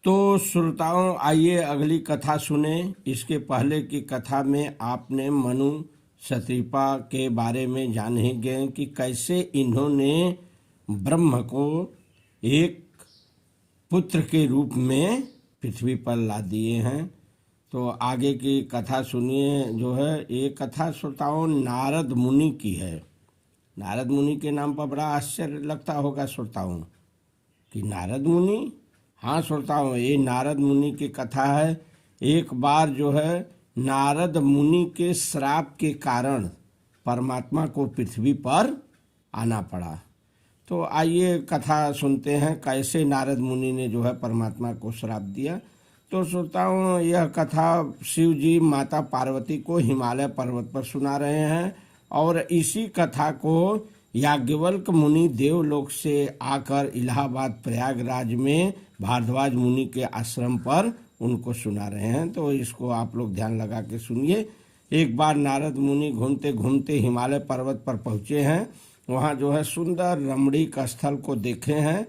तो श्रोताओं, आइए अगली कथा सुने। इसके पहले की कथा में आपने मनु शतृपा के बारे में जान ही गए कि कैसे इन्होंने ब्रह्म को एक पुत्र के रूप में पृथ्वी पर ला दिए हैं। तो आगे की कथा सुनिए। जो है ये कथा श्रोताओं नारद मुनि की है। नारद मुनि के नाम पर बड़ा आश्चर्य लगता होगा श्रोताओं कि नारद मुनि। हाँ श्रोताओं, ये नारद मुनि की कथा है। एक बार जो है नारद मुनि के श्राप के कारण परमात्मा को पृथ्वी पर आना पड़ा। तो आइए कथा सुनते हैं कैसे नारद मुनि ने जो है परमात्मा को श्राप दिया। तो श्रोताओं, यह कथा शिव जी माता पार्वती को हिमालय पर्वत पर सुना रहे हैं और इसी कथा को याज्ञवल्क्य मुनि देवलोक से आकर इलाहाबाद प्रयागराज में भारद्वाज मुनि के आश्रम पर उनको सुना रहे हैं। तो इसको आप लोग ध्यान लगा के सुनिए। एक बार नारद मुनि घूमते घूमते हिमालय पर्वत पर पहुँचे हैं। वहाँ जो है सुंदर रमणीक स्थल को देखे हैं।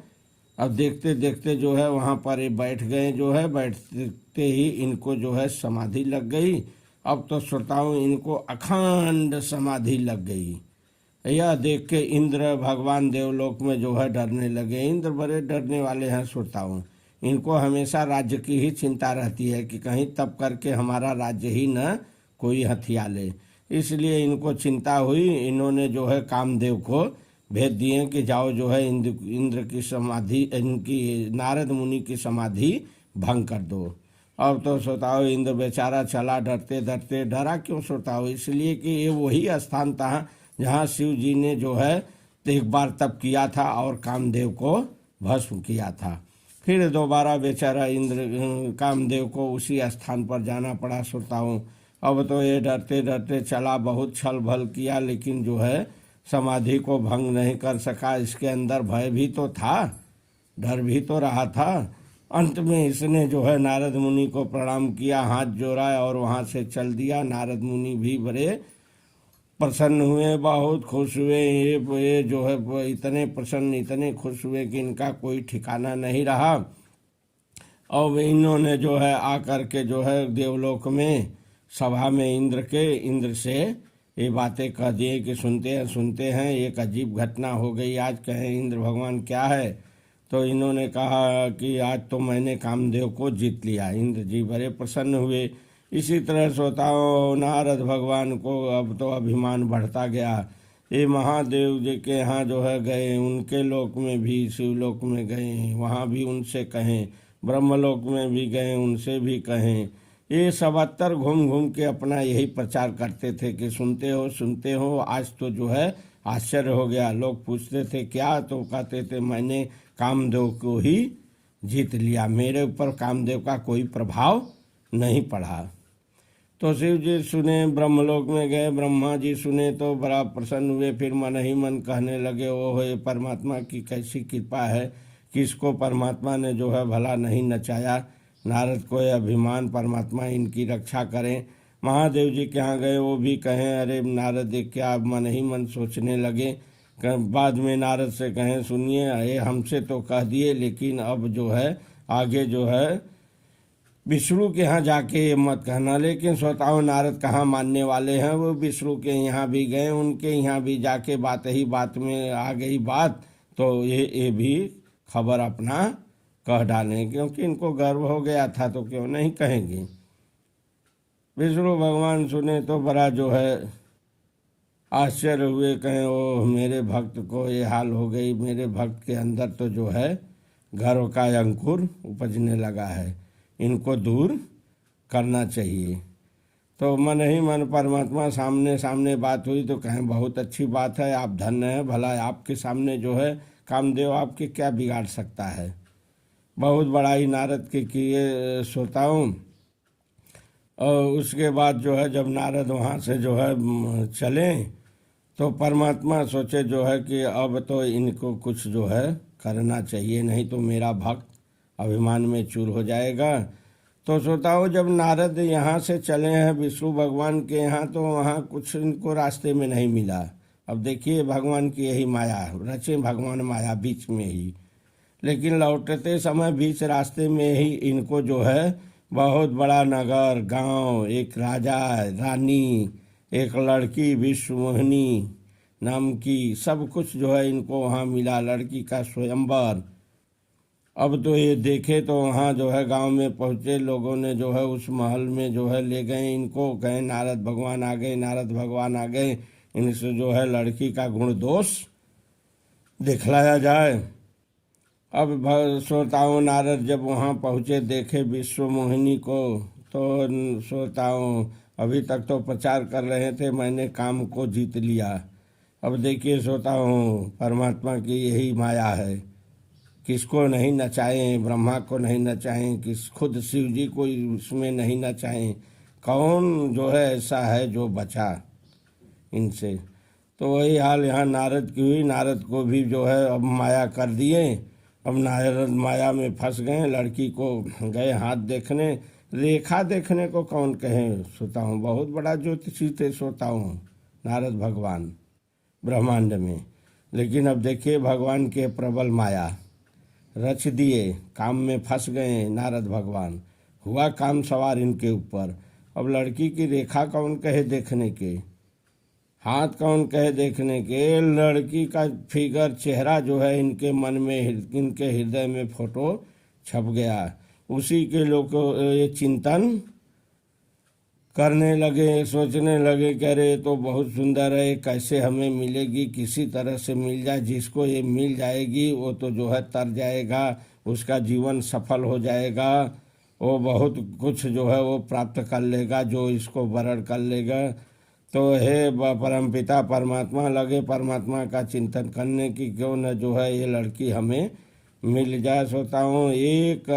अब देखते देखते जो है वहाँ पर ये बैठ गए। जो है बैठते ही इनको जो है समाधि लग गई। अब तो श्रोताओं इनको अखंड समाधि लग गई। यह देख के इंद्र भगवान देवलोक में जो है डरने लगे। इंद्र बड़े डरने वाले हैं श्रोताओं। इनको हमेशा राज्य की ही चिंता रहती है कि कहीं तप करके हमारा राज्य ही न कोई हथिया ले। इसलिए इनको चिंता हुई। इन्होंने जो है कामदेव को भेज दिए कि जाओ जो है इंद्र की समाधि, इनकी नारद मुनि की समाधि भंग कर दो। अब तो श्रोताओं इंद्र बेचारा चला डरते डरते। डरा क्यों श्रोताओं? इसलिए कि ये वही स्थान था जहाँ शिव जी ने जो है एक बार तप किया था और कामदेव को भस्म किया था। फिर दोबारा बेचारा इंद्र कामदेव को उसी स्थान पर जाना पड़ा श्रोताओं। अब तो ये डरते डरते चला, बहुत छल भल किया, लेकिन जो है समाधि को भंग नहीं कर सका। इसके अंदर भय भी तो था, डर भी तो रहा था। अंत में इसने जो है नारद मुनि को प्रणाम किया, हाथ जोड़ा और वहाँ से चल दिया। नारद मुनि भी बड़े प्रसन्न हुए, बहुत खुश हुए। ये जो है इतने प्रसन्न, इतने खुश हुए कि इनका कोई ठिकाना नहीं रहा। और इन्होंने जो है आकर के जो है देवलोक में सभा में इंद्र से ये बातें कह दिए कि सुनते हैं एक अजीब घटना हो गई आज। कहें इंद्र भगवान क्या है? तो इन्होंने कहा कि आज तो मैंने कामदेव को जीत लिया। इंद्र जी बड़े प्रसन्न हुए। इसी तरह श्रोताओं नारद भगवान को अब तो अभिमान बढ़ता गया। ये महादेव जी के यहाँ जो है गए, उनके लोक में भी, शिवलोक में गए, वहाँ भी उनसे कहें, ब्रह्मलोक में भी गए, उनसे भी कहें। ये 77 घूम घूम के अपना यही प्रचार करते थे कि सुनते हो। आज तो जो है आश्चर्य हो गया। लोग पूछते थे क्या, तो कहते थे मैंने कामदेव को ही जीत लिया, मेरे ऊपर कामदेव का कोई प्रभाव नहीं पड़ा। तो शिव जी सुने, ब्रह्मलोक में गए, ब्रह्मा जी सुने तो बड़ा प्रसन्न हुए। फिर मन ही मन कहने लगे, ओह ये परमात्मा की कैसी कृपा है, किसको परमात्मा ने जो है भला नहीं नचाया। नारद को यह अभिमान, परमात्मा इनकी रक्षा करें। महादेव जी के यहाँ गए, वो भी कहें अरे नारद क्या, मन ही मन सोचने लगे। बाद में नारद से कहें सुनिए, ये हमसे तो कह दिए, लेकिन अब जो है आगे जो है विष्णु के यहाँ जाके ये मत कहना। लेकिन श्रोताओं नारद कहाँ मानने वाले हैं। वो विष्णु के यहाँ भी गए, उनके यहाँ भी जाके बात ही बात में आ गई बात। तो ये भी खबर अपना कह डालें, क्योंकि इनको गर्व हो गया था तो क्यों नहीं कहेंगे। विष्णु भगवान सुने तो बड़ा जो है आश्चर्य हुए। कहें ओ मेरे भक्त को ये हाल हो गई, मेरे भक्त के अंदर तो जो है गर्व का अंकुर उपजने लगा है, इनको दूर करना चाहिए। तो मन ही मन परमात्मा सामने बात हुई तो कहें बहुत अच्छी बात है, आप धन्य हैं, भला आपके सामने जो है कामदेव आपके क्या बिगाड़ सकता है। बहुत बड़ाई नारद के किए श्रोताओं। और उसके बाद जो है जब नारद वहाँ से जो है चले तो परमात्मा सोचे जो है कि अब तो इनको कुछ जो है करना चाहिए, नहीं तो मेरा भक्त अभिमान में चूर हो जाएगा। तो श्रोताओं जब नारद यहाँ से चले हैं विष्णु भगवान के यहाँ, तो वहाँ कुछ इनको रास्ते में नहीं मिला। अब देखिए भगवान की यही माया, रचे भगवान माया बीच में ही। लेकिन लौटते समय बीच रास्ते में ही इनको जो है बहुत बड़ा नगर, गांव, एक राजा, रानी, एक लड़की विश्वमोहिनी नाम की, सब कुछ जो है इनको वहाँ मिला, लड़की का स्वयंवर। अब तो ये देखे तो वहाँ जो है गांव में पहुँचे, लोगों ने जो है उस महल में जो है ले गए इनको, कहे नारद भगवान आ गए, नारद भगवान आ गए, इनसे जो है लड़की का गुण दोष दिखलाया जाए। अब श्रोताओं नारद जब वहाँ पहुँचे, देखे विश्वमोहिनी को, तो श्रोताओं अभी तक तो प्रचार कर रहे थे मैंने काम को जीत लिया। अब देखिए श्रोताओं, परमात्मा की यही माया है, किसको नहीं नचाएं, ब्रह्मा को नहीं नचाएं, खुद शिव जी को इसमें नहीं नचाएं, कौन जो है ऐसा है जो बचा इनसे। तो वही हाल यहाँ नारद की हुई, नारद को भी जो है अब माया कर दिए, अब नारद माया में फंस गए। लड़की को गए हाथ देखने, रेखा देखने को कौन कहे, सोता हूँ बहुत बड़ा ज्योतिषी थे सोता हूँ नारद भगवान ब्रह्मांड में। लेकिन अब देखिए भगवान के प्रबल माया रच दिए, काम में फंस गए नारद भगवान, हुआ काम सवार इनके ऊपर। अब लड़की की रेखा कौन कहे देखने के, हाथ कौन कहे देखने के, लड़की का फिगर चेहरा जो है इनके मन में, इनके हृदय में फोटो छप गया। उसी के लोग ये चिंतन करने लगे, सोचने लगे कि अरे तो बहुत सुंदर है, कैसे हमें मिलेगी, किसी तरह से मिल जाए, जिसको ये मिल जाएगी वो तो जो है तर जाएगा, उसका जीवन सफल हो जाएगा, वो बहुत कुछ जो है वो प्राप्त कर लेगा जो इसको वरण कर लेगा। तो हे परमपिता परमात्मा लगे परमात्मा का चिंतन करने की, क्यों न जो है ये लड़की हमें मिल जाए। सोता हूँ एक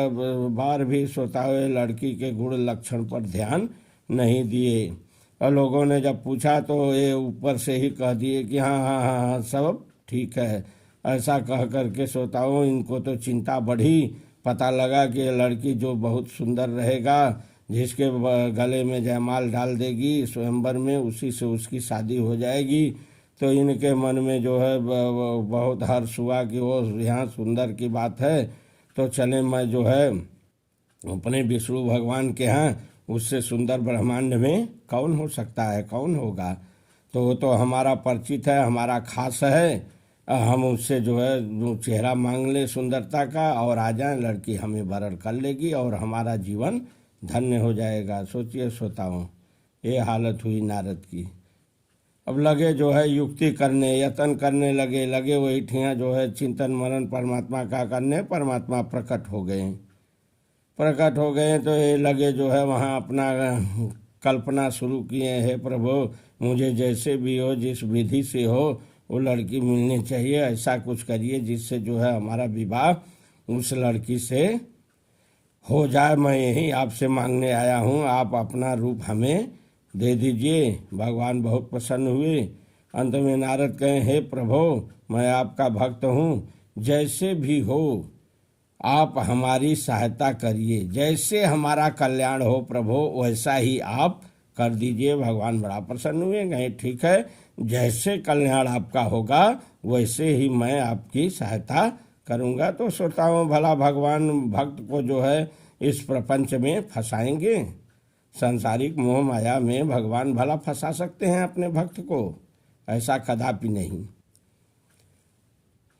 बार भी सोता हुए लड़की के गुण लक्षण पर ध्यान नहीं दिए, और लोगों ने जब पूछा तो ये ऊपर से ही कह दिए कि हाँ हाँ हाँ हाँ सब ठीक है। ऐसा कह करके सोता हूँ इनको तो चिंता बढ़ी, पता लगा कि ये लड़की जो बहुत सुंदर रहेगा, जिसके गले में जयमाल डाल देगी स्वयंवर में, उसी से उसकी शादी हो जाएगी। तो इनके मन में जो है बहुत हर्ष हुआ कि वो यहाँ सुंदर की बात है, तो चले मैं जो है अपने विष्णु भगवान के यहाँ, उससे सुंदर ब्रह्मांड में कौन हो सकता है, कौन होगा। तो वो तो हमारा परिचित है, हमारा खास है, हम उससे जो है चेहरा मांग ले सुंदरता का और आ जाए, लड़की हमें वरण कर लेगी और हमारा जीवन धन्य हो जाएगा। सोचिए श्रोताओं, ये हालत हुई नारद की। अब लगे जो है युक्ति करने, यत्न करने लगे वही ठिया जो है चिंतन मनन परमात्मा का करने, परमात्मा प्रकट हो गए तो ये लगे जो है वहाँ अपना कल्पना शुरू किए, है प्रभु मुझे जैसे भी हो, जिस विधि से हो वो लड़की मिलनी चाहिए, ऐसा कुछ करिए जिससे जो है हमारा विवाह उस लड़की से हो जाए। मैं यही आपसे मांगने आया हूँ, आप अपना रूप हमें दे दीजिए। भगवान बहुत प्रसन्न हुए। अंत में नारद कहे, हे प्रभु मैं आपका भक्त हूँ, जैसे भी हो आप हमारी सहायता करिए, जैसे हमारा कल्याण हो प्रभु वैसा ही आप कर दीजिए। भगवान बड़ा प्रसन्न हुए, कहे ठीक है, जैसे कल्याण आपका होगा वैसे ही मैं आपकी सहायता करूँगा। तो श्रोताओं भला भगवान भक्त को जो है इस प्रपंच में फंसाएंगे, सांसारिक मोह माया में भगवान भला फंसा सकते हैं अपने भक्त को? ऐसा कदापि नहीं।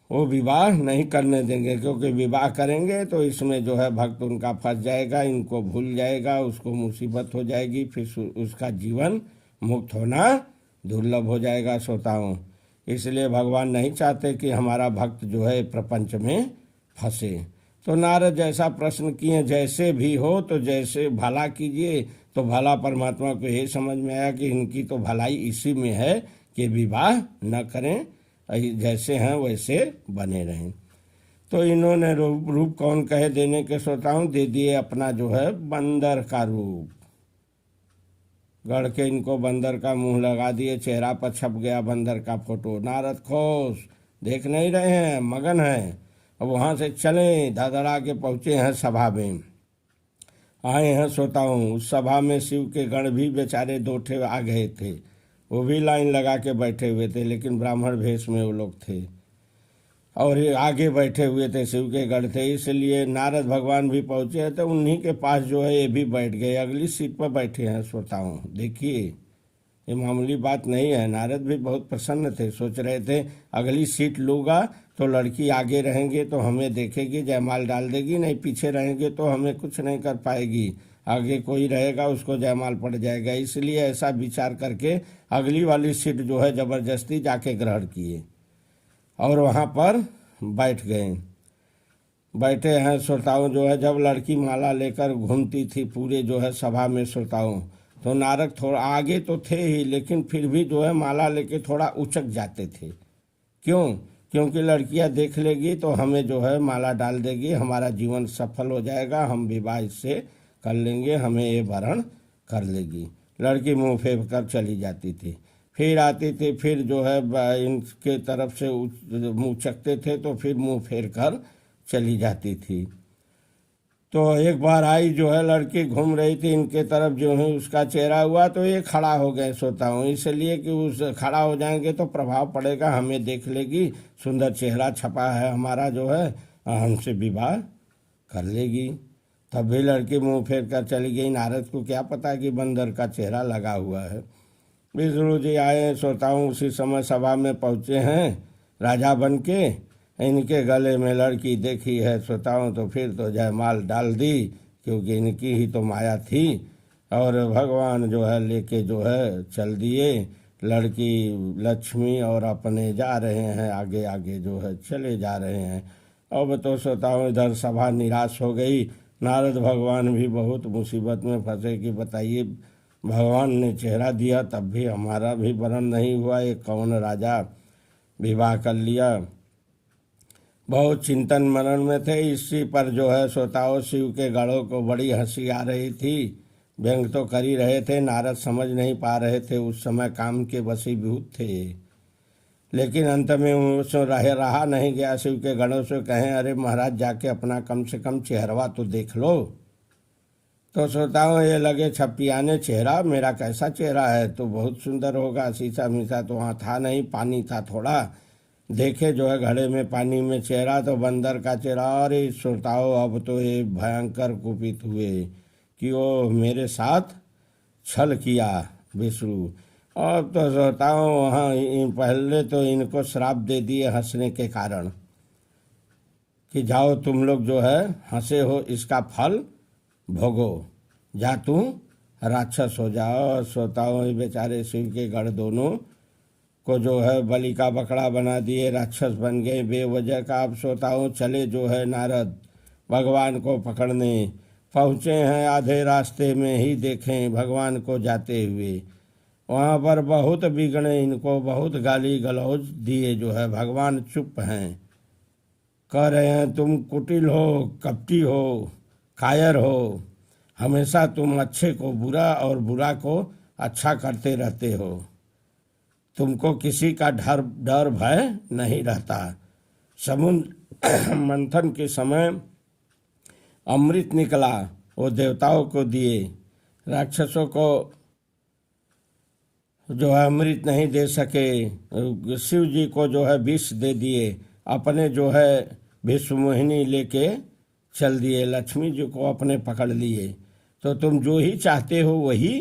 वो विवाह नहीं करने देंगे, क्योंकि विवाह करेंगे तो इसमें जो है भक्त उनका फंस जाएगा, इनको भूल जाएगा, उसको मुसीबत हो जाएगी, फिर उसका जीवन मुक्त होना दुर्लभ हो जाएगा। श्रोताओं इसलिए भगवान नहीं चाहते कि हमारा भक्त जो है प्रपंच में फंसे। तो नारद जैसा प्रश्न किए, जैसे भी हो तो जैसे भला कीजिए। तो भला परमात्मा को ये समझ में आया कि इनकी तो भलाई इसी में है कि विवाह न करें, जैसे हैं वैसे बने रहें। तो इन्होंने रूप कौन कहे देने के श्रोताओं, दे दिए अपना जो है बंदर का रूप, गढ़ के इनको बंदर का मुंह लगा दिए, चेहरा पर छप गया बंदर का फोटो। नारद खुश, देख नहीं रहे हैं, मगन हैं। अब वहाँ से चले, धड़धड़ा के पहुँचे हैं सभा में, आए हैं श्रोताओं। उस सभा में शिव के गण भी बेचारे दो ठे आ गए थे, वो भी लाइन लगा के बैठे हुए थे, लेकिन ब्राह्मण भेष में वो लोग थे। और ये आगे बैठे हुए थे, शिव के गढ़ थे, इसलिए नारद भगवान भी पहुंचे तो उन्हीं के पास जो है ये भी बैठ गए, अगली सीट पर बैठे हैं श्रोताओं। देखिए ये मामूली बात नहीं है। नारद भी बहुत प्रसन्न थे, सोच रहे थे अगली सीट लूँगा तो लड़की आगे रहेंगे तो हमें देखेगी, जयमाल डाल देगी, नहीं पीछे रहेंगे तो हमें कुछ नहीं कर पाएगी, आगे कोई रहेगा उसको जयमाल पड़ जाएगा। इसलिए ऐसा विचार करके अगली वाली सीट जो है ज़बरदस्ती जाके ग्रहण किए और वहाँ पर बैठ गए। बैठे हैं श्रोताओं जो है, जब लड़की माला लेकर घूमती थी पूरे जो है सभा में श्रोताओं, तो नारद थोड़ा आगे तो थे ही, लेकिन फिर भी जो है माला लेके थोड़ा उचक जाते थे। क्यों? क्योंकि लड़कियां देख लेगी तो हमें जो है माला डाल देगी, हमारा जीवन सफल हो जाएगा, हम विवाह इससे कर लेंगे, हमें ये वरण कर लेगी। लड़की मुंह फेर कर चली जाती थी, फिर आती थी, फिर जो है इनके तरफ से मुँह चकते थे तो फिर मुँह फेर कर चली जाती थी। तो एक बार आई जो है लड़की घूम रही थी इनके तरफ, जो है उसका चेहरा हुआ तो ये खड़ा हो गए श्रोताओं, इसलिए कि उस खड़ा हो जाएंगे तो प्रभाव पड़ेगा, हमें देख लेगी, सुंदर चेहरा छपा है हमारा जो है, हमसे विवाह कर लेगी। तब भी लड़की मुंह फेर कर चली गई। नारद को क्या पता कि बंदर का चेहरा लगा हुआ है। विष्णु जी आए श्रोताओं, उसी समय सभा में पहुँचे हैं राजा बन के, इनके गले में लड़की देखी है श्रोताओं तो फिर तो जयमाल डाल दी, क्योंकि इनकी ही तो माया थी। और भगवान जो है लेके जो है चल दिए, लड़की लक्ष्मी और अपने जा रहे हैं, आगे आगे जो है चले जा रहे हैं। अब तो श्रोताओं इधर सभा निराश हो गई, नारद भगवान भी बहुत मुसीबत में फंसे कि बताइए भगवान ने चेहरा दिया तब भी हमारा भी वरण नहीं हुआ, ये कौन राजा विवाह कर लिया। बहुत चिंतन मनन में थे। इसी पर जो है श्रोताओं शिव के गढ़ों को बड़ी हंसी आ रही थी, व्यंग तो कर ही रहे थे, नारद समझ नहीं पा रहे थे, उस समय काम के वशीभूत थे। लेकिन अंत में उससे रहा नहीं गया, शिव के गढ़ों से कहें अरे महाराज जाके अपना कम से कम चेहरवा तो देख लो। तो श्रोताओं ये लगे छपियाने, चेहरा मेरा कैसा चेहरा है, तो बहुत सुंदर होगा, शीशा मीसा तो वहाँ था नहीं, पानी था थोड़ा, देखे जो है घड़े में पानी में चेहरा तो बंदर का चेहरा। अरे श्रोताओं अब तो ये भयंकर कुपित हुए कि वो मेरे साथ छल किया विष्णु। अब तो श्रोताओं वहाँ पहले तो इनको श्राप दे दिए हंसने के कारण कि जाओ तुम लोग जो है हंसे हो इसका फल भोगो, जा तुम राक्षस हो जाओ। श्रोताओं बेचारे शिव के गढ़ दोनों को जो है बलि का बकरा बना दिए, राक्षस बन गए बेवजह का। अब श्रोताओं चले जो है नारद भगवान को पकड़ने, पहुँचे हैं आधे रास्ते में ही देखें भगवान को जाते हुए, वहाँ पर बहुत बिगड़े, इनको बहुत गाली गलौज दिए जो है। भगवान चुप हैं, कह रहे हैं तुम कुटिल हो, कपटी हो, कायर हो, हमेशा तुम अच्छे को बुरा और बुरा को अच्छा करते रहते हो, तुमको किसी का डर भय नहीं रहता। समुद्र मंथन के समय अमृत निकला, वो देवताओं को दिए, राक्षसों को जो है अमृत नहीं दे सके, शिव जी को जो है विष दे दिए, अपने जो है विश्व मोहिनी लेके चल दिए, लक्ष्मी जी को अपने पकड़ लिए। तो तुम जो ही चाहते हो वही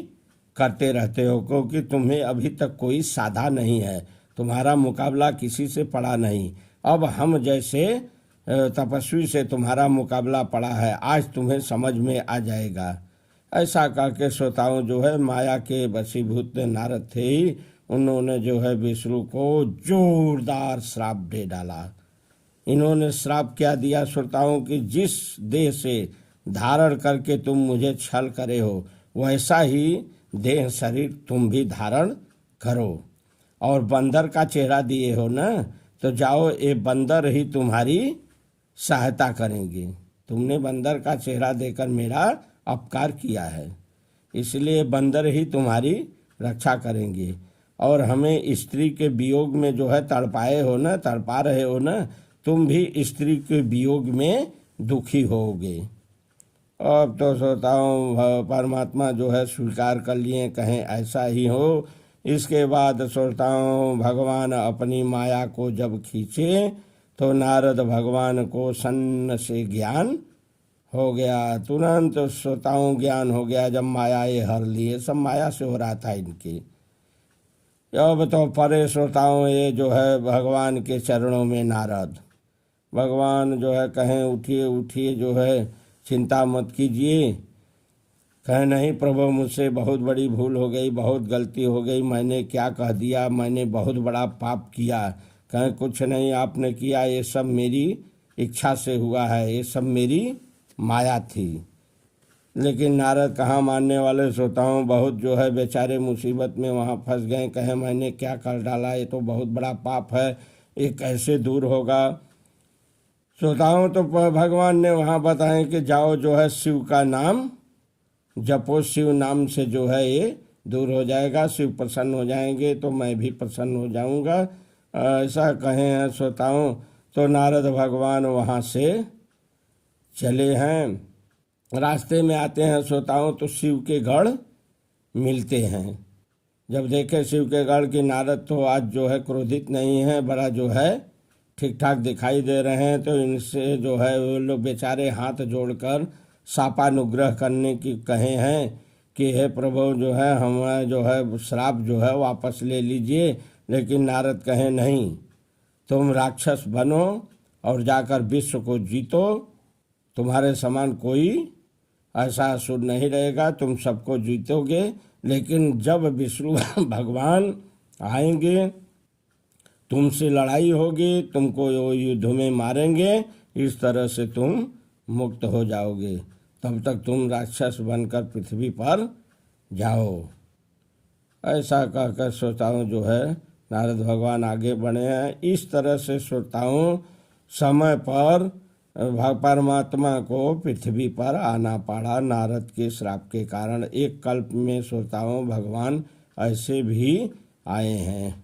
करते रहते हो, क्योंकि तुम्हें अभी तक कोई साधा नहीं है, तुम्हारा मुकाबला किसी से पड़ा नहीं। अब हम जैसे तपस्वी से तुम्हारा मुकाबला पड़ा है, आज तुम्हें समझ में आ जाएगा। ऐसा करके श्रोताओं जो है माया के वशीभूत नारद थे ही, उन्होंने जो है विष्णु को जोरदार श्राप दे डाला। इन्होंने श्राप क्या दिया श्रोताओं कि जिस देह से धारण करके तुम मुझे छल करे हो वैसा ही देह शरीर तुम भी धारण करो, और बंदर का चेहरा दिए हो ना, तो जाओ ये बंदर ही तुम्हारी सहायता करेंगे। तुमने बंदर का चेहरा देकर मेरा अपकार किया है, इसलिए बंदर ही तुम्हारी रक्षा करेंगे। और हमें स्त्री के वियोग में जो है तड़पाए हो ना, तड़पा रहे हो ना, तुम भी स्त्री के वियोग में दुखी होगे। अब तो श्रोताओं परमात्मा जो है स्वीकार कर लिए, कहें ऐसा ही हो। इसके बाद श्रोताओं भगवान अपनी माया को जब खींचे तो नारद भगवान को सन्न से ज्ञान हो गया। तुरंत श्रोताओं ज्ञान हो गया जब माया ये हर लिए। सब माया से हो रहा था इनकी। अब तो परे श्रोताओं ये जो है भगवान के चरणों में नारद। भगवान जो है कहें उठिए उठिए, जो है चिंता मत कीजिए। कहें नहीं प्रभु, मुझसे बहुत बड़ी भूल हो गई, बहुत गलती हो गई, मैंने क्या कह दिया, मैंने बहुत बड़ा पाप किया। कहें कुछ नहीं आपने किया, ये सब मेरी इच्छा से हुआ है, ये सब मेरी माया थी। लेकिन नारद कहाँ मानने वाले। श्रोताओं बहुत जो है बेचारे मुसीबत में वहाँ फंस गए। कहें मैंने क्या कर डाला, ये तो बहुत बड़ा पाप है, ये कैसे दूर होगा। श्रोताओं तो भगवान ने वहाँ बताएं कि जाओ जो है शिव का नाम जपो, शिव नाम से जो है ये दूर हो जाएगा, शिव प्रसन्न हो जाएंगे तो मैं भी प्रसन्न हो जाऊंगा। ऐसा कहे हैं श्रोताओं। तो नारद भगवान वहाँ से चले हैं। रास्ते में आते हैं श्रोताओं तो शिव के गढ़ मिलते हैं। जब देखे शिव के गढ़ की नारद तो आज जो है क्रोधित नहीं है, बड़ा जो है ठीक ठाक दिखाई दे रहे हैं। तो इनसे जो है वो लोग बेचारे हाथ जोड़कर शापानुग्रह करने की कहे हैं कि हे प्रभु जो है हमारा जो है श्राप जो है वापस ले लीजिए। लेकिन नारद कहे नहीं, तुम राक्षस बनो और जाकर विश्व को जीतो, तुम्हारे समान कोई ऐसा असुर नहीं रहेगा, तुम सबको जीतोगे। लेकिन जब विष्णु भगवान आएंगे तुमसे लड़ाई होगी, तुमको युद्ध में मारेंगे, इस तरह से तुम मुक्त हो जाओगे। तब तक तुम राक्षस बनकर पृथ्वी पर जाओ। ऐसा कहकर श्रोताओं जो है नारद भगवान आगे बढ़े हैं। इस तरह से श्रोताओं समय पर परमात्मा को पृथ्वी पर आना पड़ा नारद के श्राप के कारण। एक कल्प में श्रोताओं भगवान ऐसे भी आए हैं।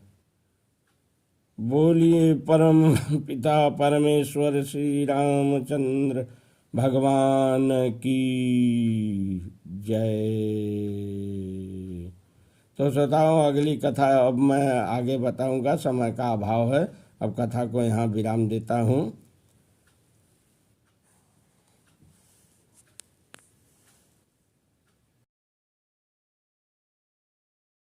बोलिए परम पिता परमेश्वर श्री रामचंद्र भगवान की जय। तो श्रोताओं अगली कथा अब मैं आगे बताऊंगा, समय का अभाव है। अब कथा को यहाँ विराम देता हूँ।